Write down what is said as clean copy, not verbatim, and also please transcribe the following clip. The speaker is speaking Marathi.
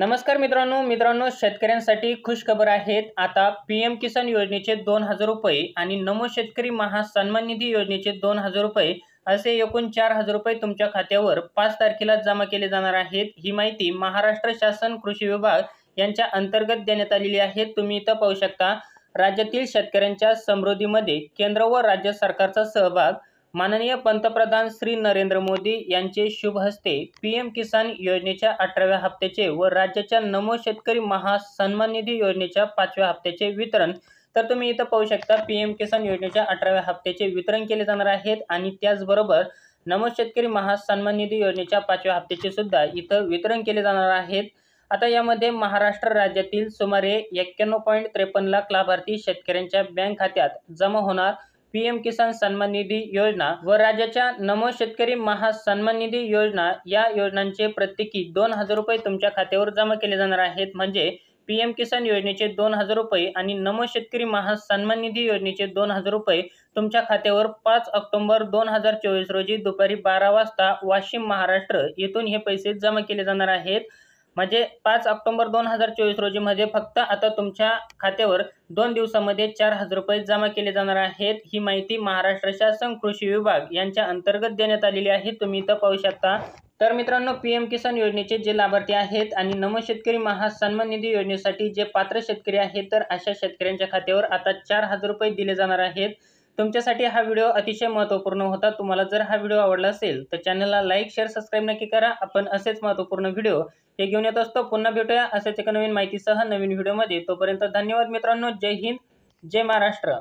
नमस्कार मित्रांनो शेतकऱ्यांसाठी खुश खबर आहेत। आता पीएम किसान योजनेचे 2000 रुपये आणि नमो शेतकरी महासन्मान निधी योजनेचे 2000 रुपये असे एकूण 4000 रुपये तुमच्या खात्यावर 5 तारखेला जमा केले जाणार आहेत। ही माहिती महाराष्ट्र शासन कृषी विभाग यांच्या अंतर्गत देण्यात आलेली आहे। तुम्ही इथं पाहू शकता, राज्यातील शेतकऱ्यांच्या समृद्धीमध्ये केंद्र व राज्य सरकारचा सहभाग। माननीय पंतप्रधान श्री नरेंद्र मोदी यांचे शुभ हस्ते पीएम किसान योजनेच्या 18व्या हप्त्याचे व राज्याच्या नमो शेतकरी महासन्मान निधी योजनेच्या 5व्या हप्त्याचे वितरण। तर तुम्ही इथं पाहू शकता, पीएम किसान योजनेच्या 18व्या हप्त्याचे वितरण केले जाणार आहेत आणि त्याचबरोबर नमो शेतकरी महासन्मान निधी योजनेच्या 5व्या हप्त्याचे सुद्धा इथं वितरण केले जाणार आहेत। आता यामध्ये महाराष्ट्र राज्यातील सुमारे 91.53 लाख लाभार्थी शेतकऱ्यांच्या बँक खात्यात जमा होणार। पीएम किसान सन्मान निधी योजना व राज्याच्या नमो शेतकरी महासन्मान निधी योजना या योजनांचे प्रत्येकी 2000 रुपये तुमच्या खात्यावर जमा केले जाणार आहेत। म्हणजे पीएम किसान योजनेचे 2000 रुपये आणि नमो शेतकरी महासन्मान निधी योजनेचे 2000 रुपये तुमच्या खात्यावर 5 ऑक्टोबर 2024 रोजी दुपारी 12 वाजता वाशिम महाराष्ट्र येथून हे पैसे जमा केले जाणार आहेत। म्हणजे 5 ऑक्टोबर 2024 रोजी मध्ये फक्त आता तुमच्या खात्यावर 2 दिवसांमध्ये 4000 रुपये जमा केले जाणार आहेत। ही माहिती महाराष्ट्र शासन कृषी विभाग यांच्या अंतर्गत देण्यात आलेली आहे। तुम्ही इथं पाहू शकता। तर मित्रांनो, पीएम किसान योजनेचे जे लाभार्थी आहेत आणि नमो शेतकरी महासन्मान निधी योजनेसाठी जे पात्र शेतकरी आहेत, तर अशा शेतकऱ्यांच्या खात्यावर आता 4000 रुपये दिले जाणार आहेत। तुमच्यासाठी हा व्हिडिओ अतिशय महत्त्वपूर्ण होता। तुम्हाला जर हा व्हिडिओ आवडला असेल तर चॅनलला लाईक, शेअर, सबस्क्राईब नक्की करा। आपण असेच महत्त्वपूर्ण व्हिडिओ हे घेऊन येत असतो। पुन्हा भेटूया अशाच एका नवीन माहितीसह नवीन व्हिडिओमध्ये। तोपर्यंत धन्यवाद मित्रांनो। जय हिंद, जय महाराष्ट्र।